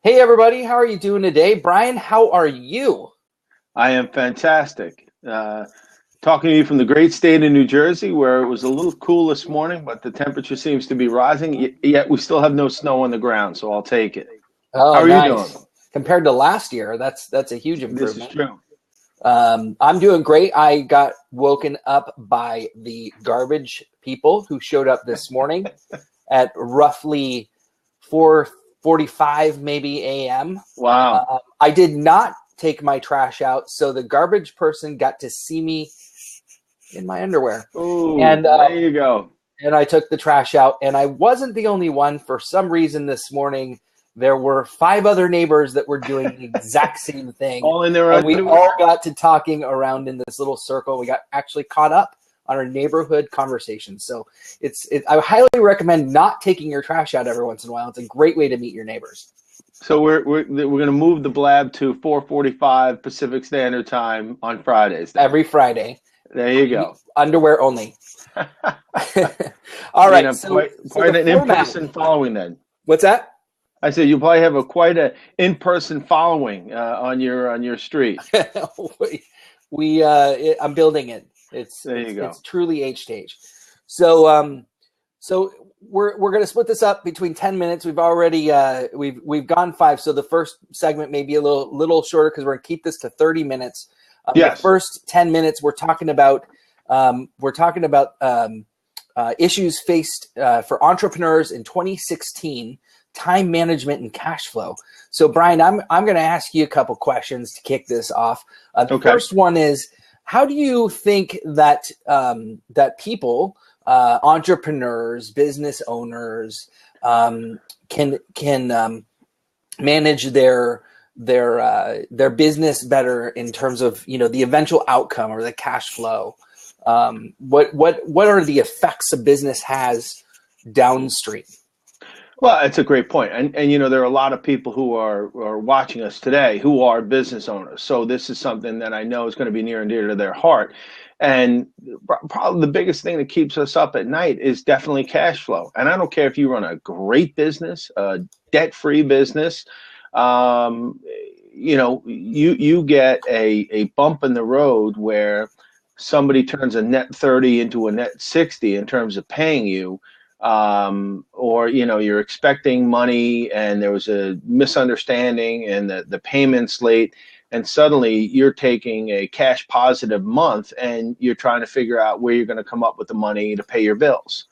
Hey everybody, how are you doing today? Brian, how are you? I am fantastic. Talking to you from the great state of New Jersey, where it was a little cool this morning, but the temperature seems to be rising. Yet we still have no snow on the ground, so I'll take it. How Oh, are you doing? nice. Compared to last year, that's a huge This is improvement. true. I'm doing great. I got woken up by the garbage people who showed up this morning at roughly 4:45 maybe a.m. Wow. I did not take my trash out, so the garbage person got to see me in my underwear. Ooh, And there you go. and I took the trash out, and I wasn't the only one. For some reason this morning, there were five other neighbors that were doing the exact same thing, All in their and we all underwear? got to talking around in this little circle. We got actually caught up on our neighborhood conversations. So I highly recommend not taking your trash out every once in a while. It's a great way to meet your neighbors. So we're going to move the blab to 4:45 Pacific Standard Time on Fridays then. Every Friday, There you go. underwear only. All You right, know, so quite the an format. in-person following then. What's that? I said you probably have a quite a in-person following on your street. I'm building it. It's There it's you it's go. truly H stage. So so we're gonna split this up between 10 minutes. We've already we've gone five. So the first segment may be a little shorter because we're gonna keep this to 30 minutes. The Yes. first 10 minutes we're talking about issues faced for entrepreneurs in 2016, time management and cash flow. So, Brian, I'm going to ask you a couple questions to kick this off. The Okay. first one is, how do you think that that people, entrepreneurs, business owners, can manage their business better in terms of the eventual outcome or the cash flow? What are the effects a business has downstream? Well, it's a great point. And there are a lot of people who are watching us today who are business owners. So this is something that I know is going to be near and dear to their heart. And probably the biggest thing that keeps us up at night is definitely cash flow. And I don't care if you run a great business, a debt-free business, um, you get a bump in the road where somebody turns a net 30 into a net 60 in terms of paying you, or you're expecting money and there was a misunderstanding and the payment's late, and suddenly you're taking a cash positive month and you're trying to figure out where you're going to come up with the money to pay your bills.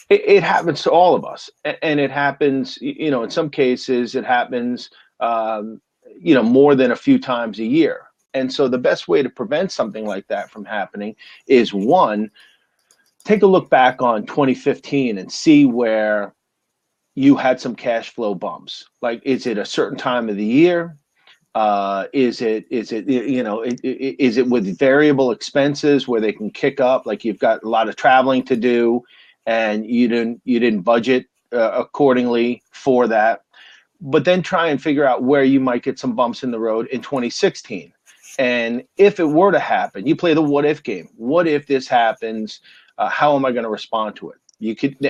It happens to all of us, and it happens, in some cases it happens, more than a few times a year. And so the best way to prevent something like that from happening is, one, take a look back on 2015 and see where you had some cash flow bumps. Like, is it a certain time of the year? Is it with variable expenses where they can kick up? Like, you've got a lot of traveling to do, and you didn't budget accordingly for that. But then try and figure out where you might get some bumps in the road in 2016. And if it were to happen, you play the what if game. What if this happens? How am I going to respond to it?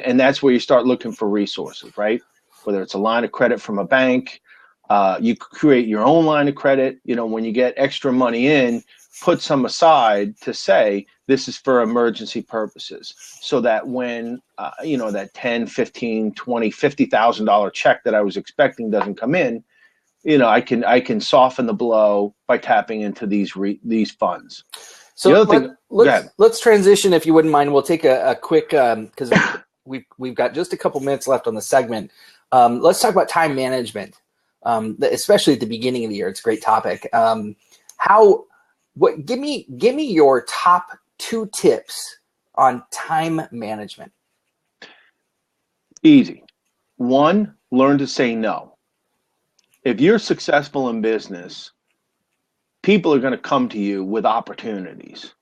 And that's where you start looking for resources, right? Whether it's a line of credit from a bank, you create your own line of credit. When you get extra money in, put some aside to say this is for emergency purposes, so that when that 10, 15, 20, $50,000 check that I was expecting doesn't come in, I can soften the blow by tapping into these funds. The So other thing, go ahead. let's transition, if you wouldn't mind. We'll take a quick, because we've got just a couple minutes left on the segment. Let's talk about time management, especially at the beginning of the year. It's a great topic. Give me your top two tips on time management. Easy. One, learn to say no. If you're successful in business, people are going to come to you with opportunities.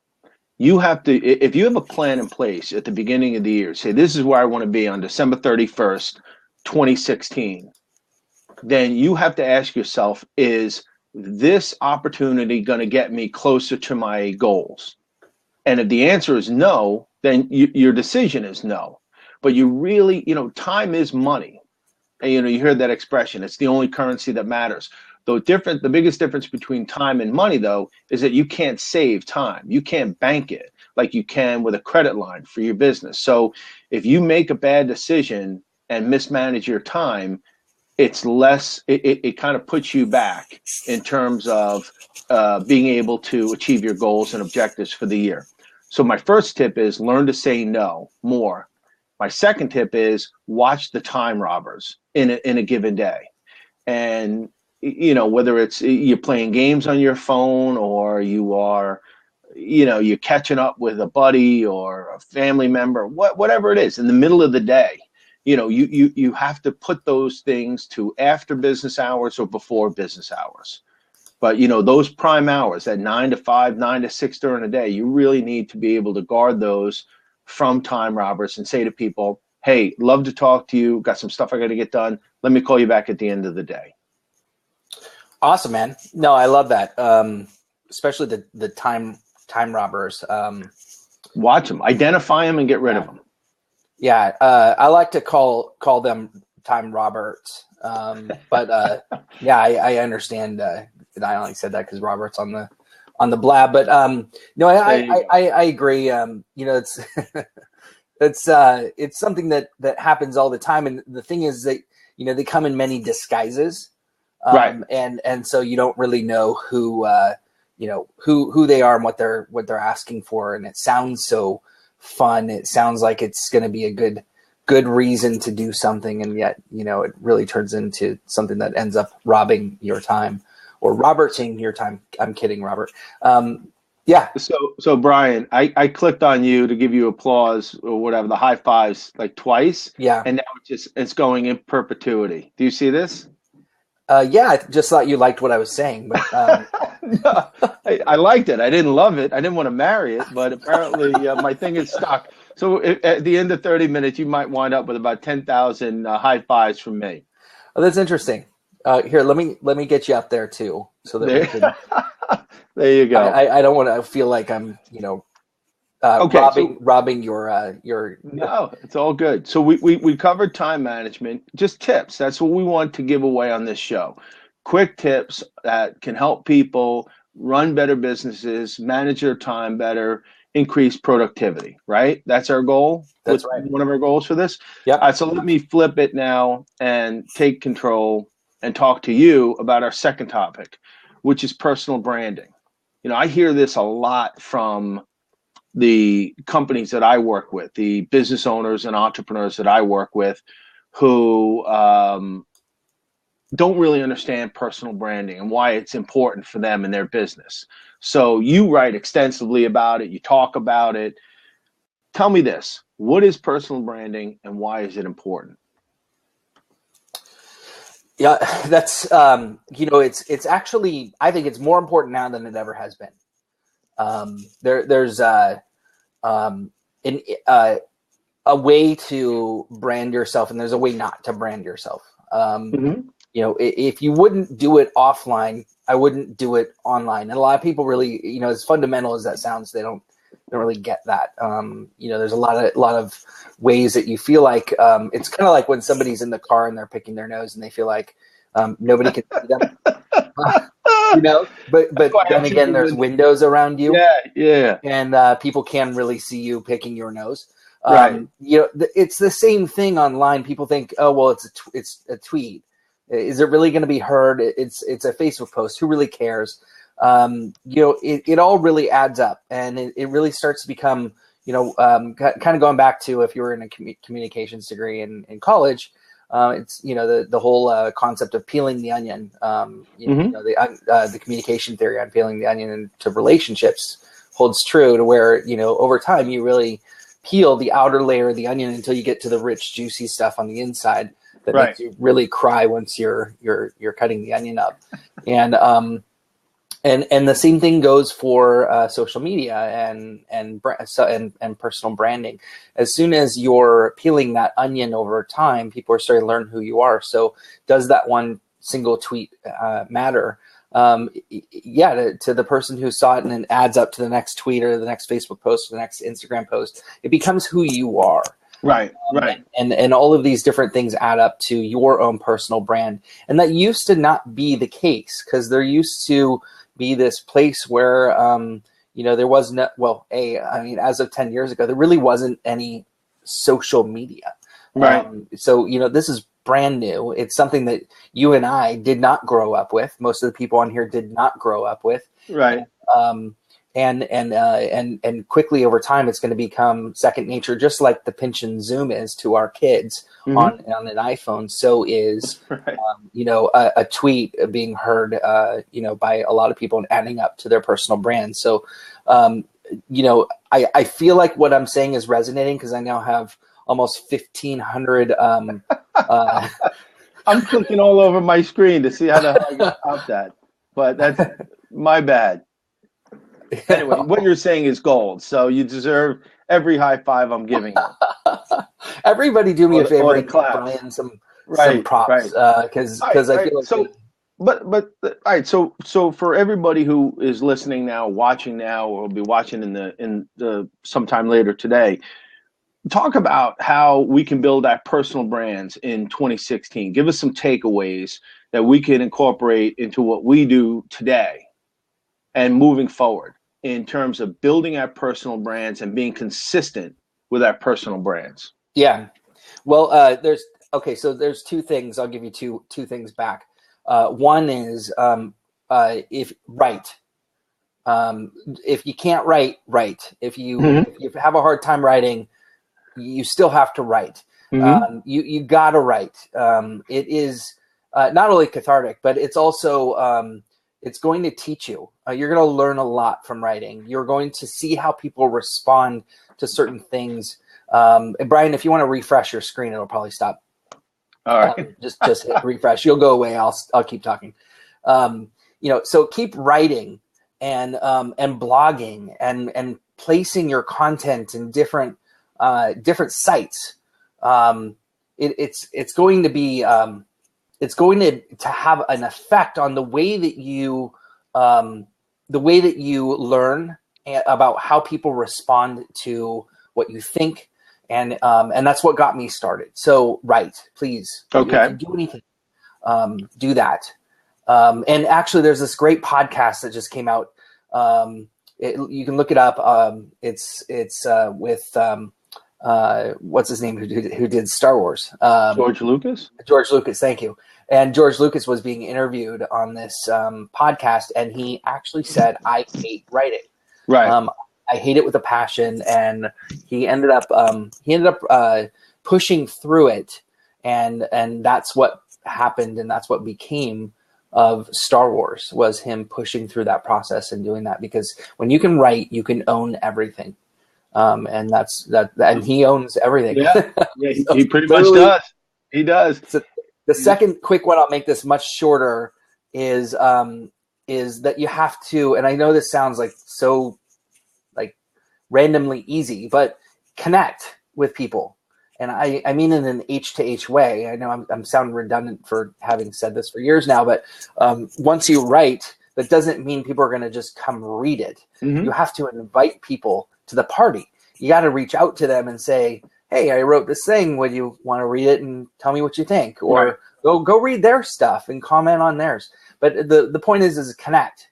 You have to, if you have a plan in place at the beginning of the year, say, this is where I want to be on December 31st, 2016, then you have to ask yourself, is this opportunity going to get me closer to my goals? And if the answer is no, then your decision is no. But you really, time is money. And you heard that expression. It's the only currency that matters. The biggest difference between time and money, though, is that you can't save time. You can't bank it like you can with a credit line for your business. So if you make a bad decision and mismanage your time, it kind of puts you back in terms of being able to achieve your goals and objectives for the year. So my first tip is learn to say no more. My second tip is watch the time robbers in a given day. And, whether it's you're playing games on your phone, or you're catching up with a buddy or a family member, whatever it is, in the middle of the day, you have to put those things to after business hours or before business hours. But, those prime hours, that 9 to 5, 9 to 6 during the day, you really need to be able to guard those from time robbers and say to people, hey, love to talk to you. Got some stuff I got to get done. Let me call you back at the end of the day. Awesome, man. No, I love that. Especially the time robbers. Watch them, identify them, and get rid of them. Yeah. I like to call them time roberts. But yeah, I understand. I only said that because Robert's on the blab, but no, I agree. It's it's something that happens all the time, and the thing is that they come in many disguises, right? And so you don't really know who who they are and what they're asking for, and it sounds so fun. It sounds like it's going to be a good reason to do something, and yet it really turns into something that ends up robbing your time. Or Roberting your time. I'm kidding, Robert. Yeah. So Brian, I clicked on you to give you applause or whatever, the high fives, like twice. Yeah. And now it's going in perpetuity. Do you see this? Yeah, I just thought you liked what I was saying, but no, I liked it. I didn't love it. I didn't want to marry it, but apparently my thing is stuck. So at the end of 30 minutes, you might wind up with about 10,000 high fives from me. Oh, that's interesting. Here, let me get you up there too, so that we can. There you go. I don't want to feel like I'm okay, robbing your. No, it's all good. So we covered time management, just tips. That's what we want to give away on this show. Quick tips that can help people run better businesses, manage their time better, increase productivity. Right? That's our goal. That's right. One of our goals for this. Yeah. So let me flip it now and take control and talk to you about our second topic, which is personal branding. I hear this a lot from the companies that I work with, the business owners and entrepreneurs that I work with, who don't really understand personal branding and why it's important for them in their business. So you write extensively about it. You talk about it. Tell me this. What is personal branding and why is it important? Yeah, that's it's actually, I think it's more important now than it ever has been. There's a way to brand yourself, and there's a way not to brand yourself. If you wouldn't do it offline, I wouldn't do it online. And a lot of people really, as fundamental as that sounds, they don't really get that. There's a lot of ways that you feel like it's kind of like when somebody's in the car and they're picking their nose and they feel like nobody can see them. But then again, there's windows around you. Yeah. And people can really see you picking your nose. Right. It's the same thing online. People think, oh, well, it's a tweet. Is it really going to be heard? It's a Facebook post. Who really cares? It all really adds up, and it really starts to become, kind of going back to if you were in a communications degree in college, it's, the whole concept of peeling the onion, the communication theory on peeling the onion into relationships holds true to where, over time you really peel the outer layer of the onion until you get to the rich, juicy stuff on the inside that makes you really cry once you're cutting the onion up. And the same thing goes for social media and personal branding. As soon as you're peeling that onion over time, people are starting to learn who you are. So does that one single tweet matter? To the person who saw it and then adds up to the next tweet or the next Facebook post or the next Instagram post, it becomes who you are. Right. And all of these different things add up to your own personal brand. And that used to not be the case, because there used to be this place where, there was no, as of 10 years ago, there really wasn't any social media. Right. So, this is brand new. It's something that you and I did not grow up with. Most of the people on here did not grow up with. Right. And quickly over time, it's going to become second nature, just like the pinch and zoom is to our kids on an iPhone. So is, a tweet being heard, by a lot of people and adding up to their personal brand. So, I feel like what I'm saying is resonating, because I now have almost 1,500. I'm clicking all over my screen to see how the hell I got out that, but that's my bad. Anyway, what you're saying is gold, so you deserve every high five I'm giving you. Everybody do me a favor and give Brian some props, because I feel like so. But all right. So for everybody who is listening now, watching now, or will be watching in the sometime later today, talk about how we can build our personal brands in 2016. Give us some takeaways that we can incorporate into what we do today and moving forward in terms of building our personal brands and being consistent with our personal brands. Yeah. Well, there's two things. I'll give you two things back. One is if you can't write. If you have a hard time writing, you still have to write. You gotta write. It is not only cathartic, but it's also it's going to teach you. You're going to learn a lot from writing. You're going to see how people respond to certain things. And Brian, if you want to refresh your screen, it'll probably stop. All right. Just hit refresh. You'll go away. I'll keep talking. So keep writing and blogging and placing your content in different sites. It's going to be it's going to have an effect on the way that you learn about how people respond to what you think. And that's what got me started. So write, please. Okay. If you do anything, do that. And actually, there's this great podcast that just came out. You can look it up. It's with what's his name who did Star Wars? George Lucas. George Lucas. Thank you. And George Lucas was being interviewed on this podcast, and he actually said, "I hate writing." Right. I hate it with a passion, and he ended up pushing through it, and that's what happened, and that's what became of Star Wars, was him pushing through that process and doing that, because when you can write, you can own everything, and that's that, and he owns everything. Yeah, he pretty much does. He does. So the second quick one, I'll make this much shorter, is that you have to, and I know this sounds like so randomly easy, but connect with people. And I mean in an H to H way. I know I'm sounding redundant for having said this for years now, but once you write, that doesn't mean people are going to just come read it. You have to invite people to the party. You got to reach out to them and say, "Hey, I wrote this thing. Would you want to read it and tell me what you think?" Or go read their stuff and comment on theirs. But the point is connect.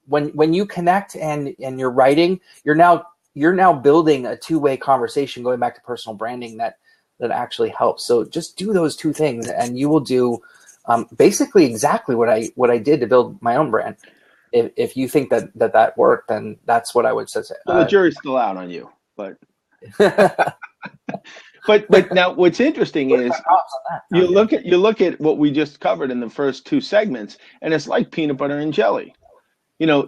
When you connect and you're writing, you're now building a two-way conversation, going back to personal branding that actually helps. So just do those two things, and you will do basically exactly what I did to build my own brand. If you think that worked, then that's what I would say. Well, the jury's still out on you, but but now what's interesting is you look at what we just covered in the first two segments, and it's like peanut butter and jelly.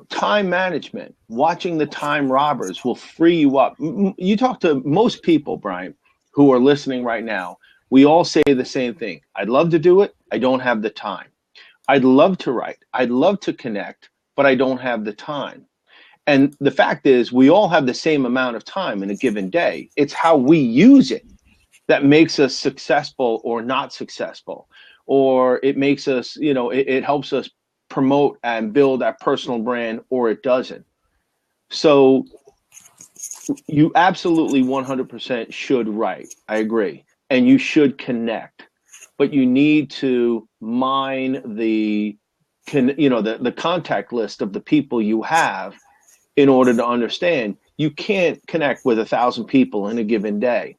Time management, watching the time robbers will free you up. You talk to most people, Brian, who are listening right now. We all say the same thing. I'd love to do it. I don't have the time. I'd love to write. I'd love to connect, but I don't have the time. And the fact is, we all have the same amount of time in a given day. It's how we use it that makes us successful or not successful, or it makes us, it helps us promote and build our personal brand, or it doesn't. So You absolutely 100% should write. I agree. And you should connect, but you need to mine the contact list of the people you have in order to understand you can't connect with 1,000 people in a given day.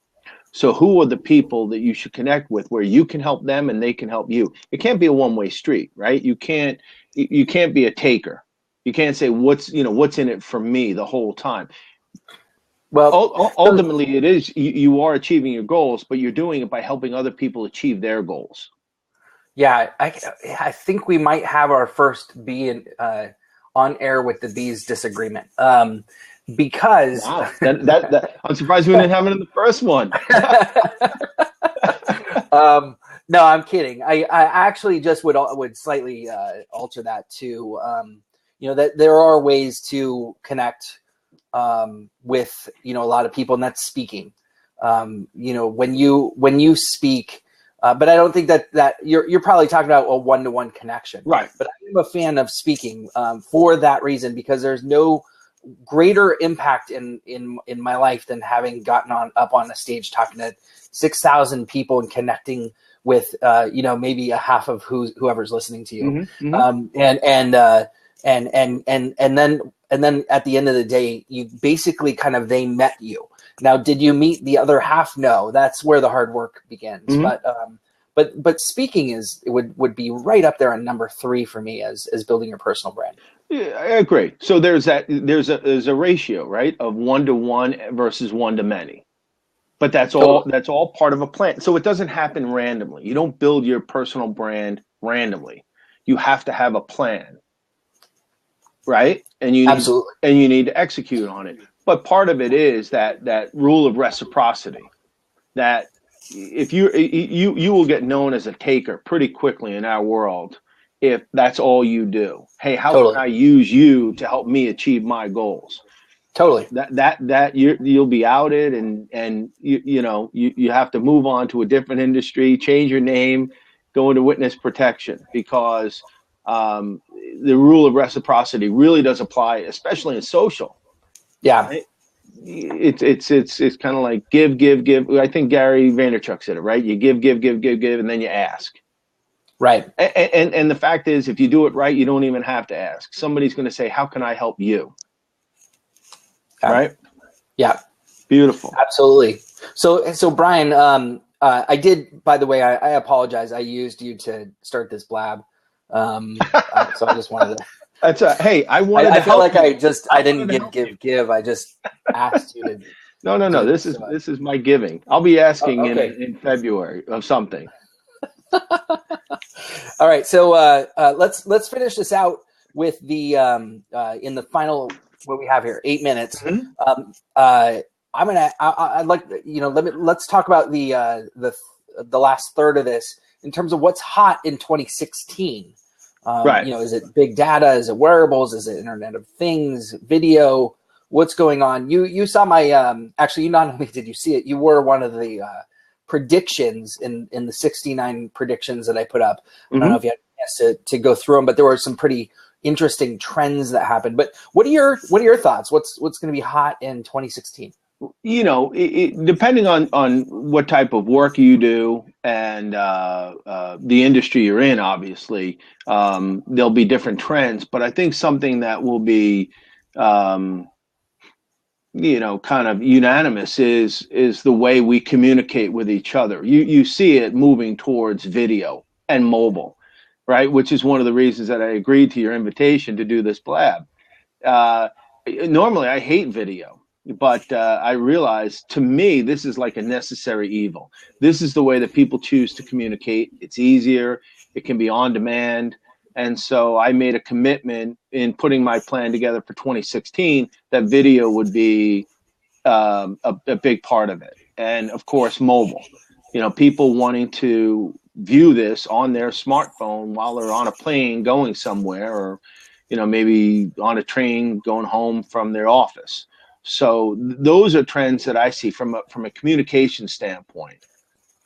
So who are the people that you should connect with where you can help them and they can help you? It can't be a one-way street, right? You can't be a taker. You can't say what's in it for me the whole time. Well, Ultimately, it is you are achieving your goals, but you're doing it by helping other people achieve their goals. yeah, I think we might have our first bee in, on air with the bees disagreement. Because wow, that I'm surprised we didn't have it in the first one. No, I'm kidding. I actually just would slightly alter that to that there are ways to connect with a lot of people, and that's speaking. When you speak, but I don't think that you're probably talking about a one-to-one connection, right? But I'm a fan of speaking for that reason, because there's no greater impact in my life than having gotten up on a stage talking to 6,000 people and connecting with maybe a half of whoever's listening to you. Mm-hmm, mm-hmm. And then at the end of the day, you basically they met you. Now, did you meet the other half? No, that's where the hard work begins. Mm-hmm. But speaking would be right up there on number 3 for me as building your personal brand. Yeah, I agree. So there's a ratio, right, of 1-to-1 versus 1-to-many. But that's all part of a plan. So it doesn't happen randomly. You don't build your personal brand randomly. You have to have a plan, right? And you need to execute on it. But part of it is that rule of reciprocity. That if you will get known as a taker pretty quickly in our world if that's all you do. Hey, how can I use you to help me achieve my goals? Totally. That you'll be outed, and you have to move on to a different industry, change your name, go into witness protection, because the rule of reciprocity really does apply, especially in social. Yeah. Right? It's kind of like give. I think Gary Vaynerchuk said it, right? You give, and then you ask. Right. And the fact is, if you do it right, you don't even have to ask. Somebody's going to say, how can I help you? Right? Yeah. Beautiful. Absolutely. So Brian, I did, by the way, I apologize. I used you to start this blab. So I just wanted to. Hey, I feel like I didn't give. I just asked you to. No. This is my giving. I'll be asking in February of something. All right. So let's finish this out with the in the final, what we have here, 8 minutes. Mm-hmm. I'd like let's talk about the last third of this in terms of what's hot in 2016. Right. Is it big data? Is it wearables? Is it Internet of Things? Video? What's going on? You saw my actually, not only did you see it, you were one of the predictions in the 69 predictions that I put up. Mm-hmm. I don't know if you had a chance to go through them, but there were some pretty interesting trends that happened. But what are your thoughts? What's going to be hot in 2016? Depending on what type of work you do and the industry you're in, obviously, there'll be different trends. But I think something that will be, kind of unanimous is the way we communicate with each other. You see it moving towards video and mobile, right? Which is one of the reasons that I agreed to your invitation to do this blab. Normally, I hate video. But I realized, to me, this is like a necessary evil. This is the way that people choose to communicate. It's easier. It can be on demand. And so I made a commitment in putting my plan together for 2016 that video would be a big part of it. And, of course, mobile. People wanting to view this on their smartphone while they're on a plane going somewhere, or, maybe on a train going home from their office. So those are trends that I see from a communication standpoint.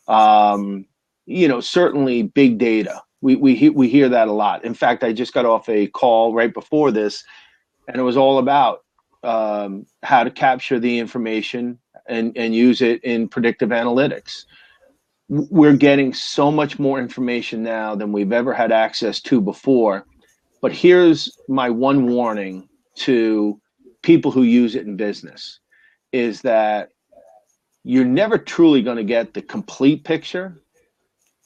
Certainly big data. We hear that a lot. In fact, I just got off a call right before this, and it was all about how to capture the information and use it in predictive analytics. We're getting so much more information now than we've ever had access to before. But here's my one warning to people who use it in business is that you're never truly going to get the complete picture.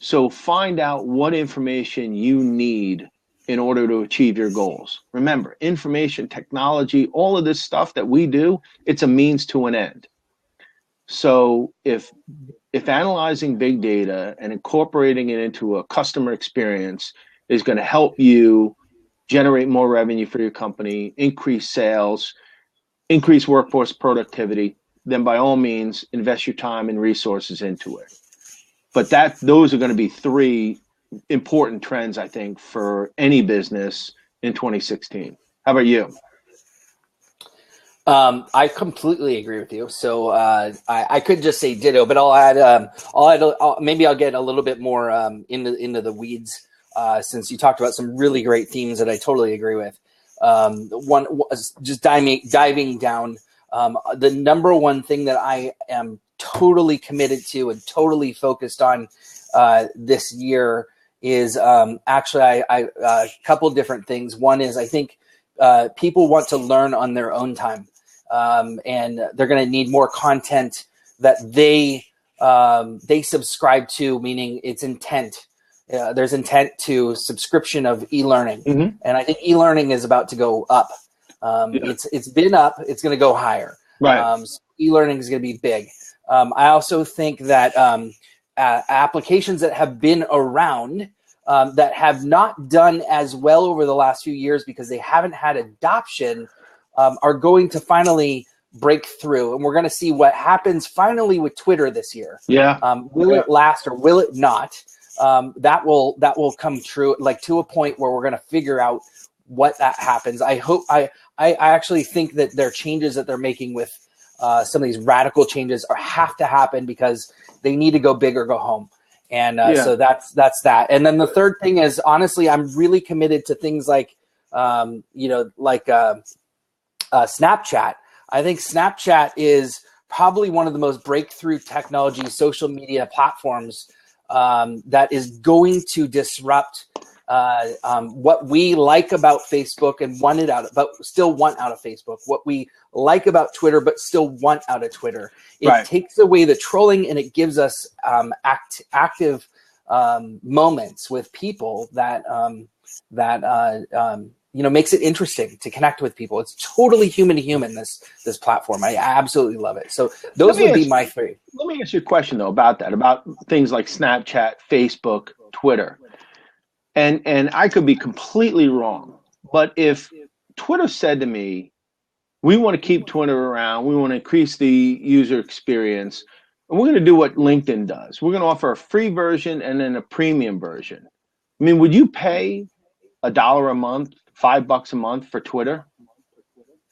So find out what information you need in order to achieve your goals. Remember, information, technology, all of this stuff that we do, it's a means to an end. So if analyzing big data and incorporating it into a customer experience is going to help you generate more revenue for your company, increase sales, increase workforce productivity, then by all means, invest your time and resources into it. But those are going to be three important trends, I think, for any business in 2016. How about you? I completely agree with you. So I could just say ditto, but maybe I'll get a little bit more into the weeds since you talked about some really great themes that I totally agree with. One was just diving down. The number one thing that I am totally committed to and totally focused on this year is actually a couple different things. One is I think people want to learn on their own time. And they're going to need more content that they subscribe to, meaning it's intent. There's intent to subscription of e-learning. Mm-hmm. And I think e-learning is about to go up. It's been up. It's going to go higher. Right. So e-learning is going to be big. I also think that applications that have been around that have not done as well over the last few years because they haven't had adoption are going to finally break through. And we're going to see what happens finally with Twitter this year. Yeah. Will it last or will it not? That will come true, like to a point where we're going to figure out what that happens. I actually think that their changes that they're making with some of these radical changes have to happen because they need to go big or go home. And so that's that. And then the third thing is, honestly, I'm really committed to things like, Snapchat. I think Snapchat is probably one of the most breakthrough technology social media platforms that is going to disrupt what we like about Facebook and still want out of Facebook, what we like about Twitter, but still want out of Twitter. It takes away the trolling and it gives us active moments with people that makes it interesting to connect with people. It's totally human to human, this platform. I absolutely love it. So those would be my three. Let me ask you a question though about things like Snapchat, Facebook, Twitter. And I could be completely wrong, but if Twitter said to me, we want to keep Twitter around, we want to increase the user experience, and we're going to do what LinkedIn does. We're going to offer a free version and then a premium version. I mean, would you pay $1 a month, $5 a month for Twitter?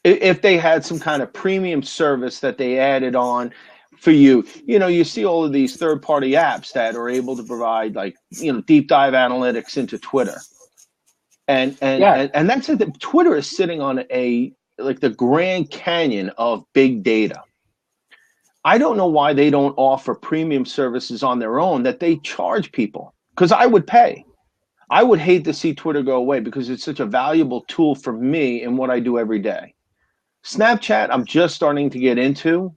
If they had some kind of premium service that they added on for you, you see all of these third-party apps that are able to provide deep dive analytics into Twitter. And that's it. Twitter is sitting on the Grand Canyon of big data. I don't know why they don't offer premium services on their own that they charge people, because I would pay. I would hate to see Twitter go away because it's such a valuable tool for me in what I do every day. Snapchat, I'm just starting to get into.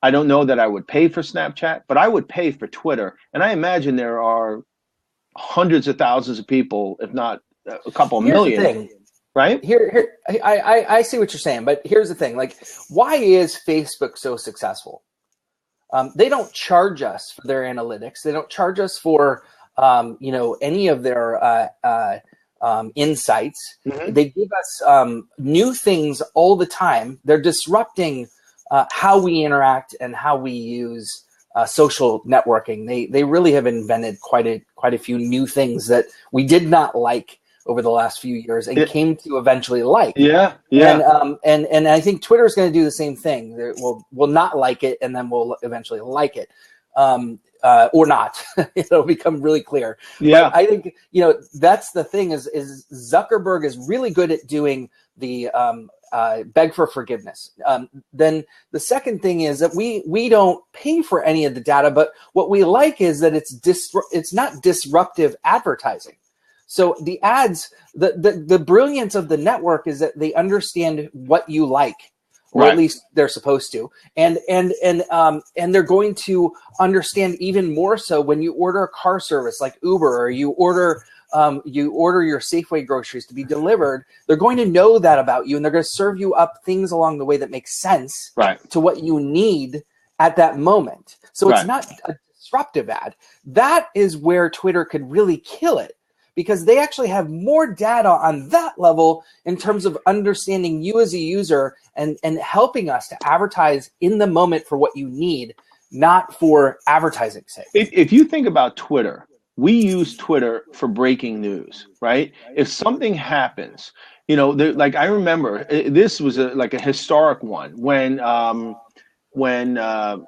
I don't know that I would pay for Snapchat, but I would pay for Twitter. And I imagine there are hundreds of thousands of people, if not a couple million, right? I see what you're saying, but here's the thing. Like, why is Facebook so successful? They don't charge us for their analytics. They don't charge us for any of their insights. Mm-hmm. They give us new things all the time. They're disrupting how we interact and how we use social networking. They really have invented quite a few new things that we did not like over the last few years and came to eventually like. Yeah. And I think Twitter is going to do the same thing. We'll not like it, and then we'll eventually like it. Or not. It'll become really clear. Yeah. But I think, that's the thing is Zuckerberg is really good at doing the beg for forgiveness. Then the second thing is that we don't pay for any of the data, but what we like is that it's not disruptive advertising. So the ads, the brilliance of the network is that they understand what you like, or Right. at least they're supposed to, and they're going to understand even more so when you order a car service like Uber, or you order your Safeway groceries to be delivered. They're going to know that about you, and they're going to serve you up things along the way that make sense Right. to what you need at that moment. So Right. it's not a disruptive ad. That is where Twitter could really kill it, because they actually have more data on that level in terms of understanding you as a user and helping us to advertise in the moment for what you need, not for advertising's sake. If you think about Twitter, we use Twitter for breaking news, right? If something happens, like I remember this was like a historic one when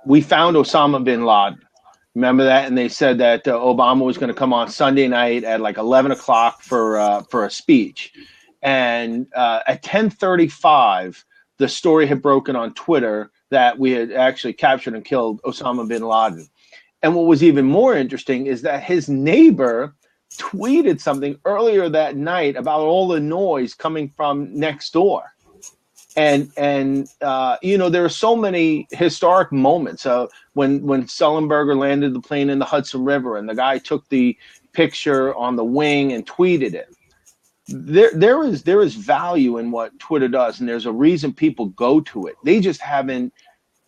we found Osama bin Laden. Remember that? And they said that Obama was going to come on Sunday night at like 11 o'clock for a speech. And at 10:35, the story had broken on Twitter that we had actually captured and killed Osama bin Laden. And what was even more interesting is that his neighbor tweeted something earlier that night about all the noise coming from next door. And there are so many historic moments. When Sullenberger landed the plane in the Hudson River, and the guy took the picture on the wing and tweeted it. There is value in what Twitter does, and there's a reason people go to it. They just haven't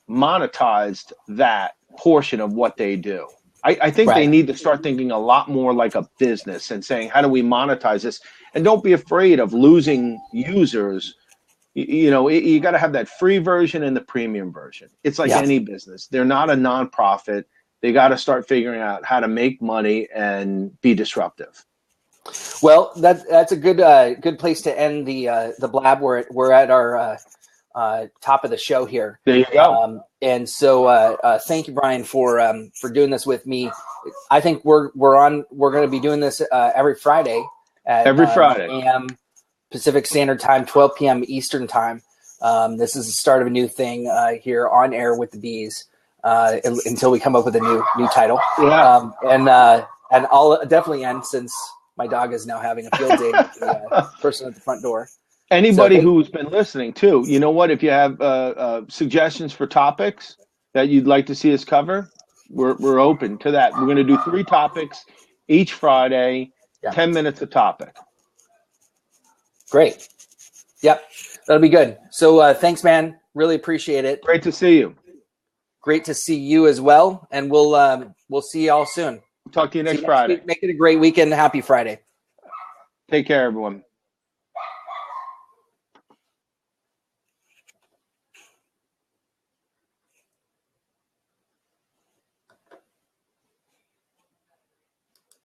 monetized that portion of what they do. I think they need to start thinking a lot more like a business and saying, how do we monetize this? And don't be afraid of losing users. You got to have that free version and the premium version. It's like any business. They're not a nonprofit. They got to start figuring out how to make money and be disruptive. Well, that's a good place to end the blab. We're at our top of the show here. There you go. And so thank you, Brian, for doing this with me. I think we're going to be doing this every Friday at every Friday. 9 a.m. Pacific Standard Time, 12 p.m. Eastern Time. This is the start of a new thing here on air with the Bees until we come up with a new title. Yeah. And I'll definitely end, since my dog is now having a field day with the person at the front door. Anybody who's been listening too, you know what? If you have suggestions for topics that you'd like to see us cover, we're open to that. We're going to do 3 topics each Friday, 10 minutes a topic. Great. Yep. That'll be good. So thanks, man. Really appreciate it. Great to see you. Great to see you as well. And we'll see you all soon. Talk to you next Friday. Make it a great weekend. Happy Friday. Take care, everyone.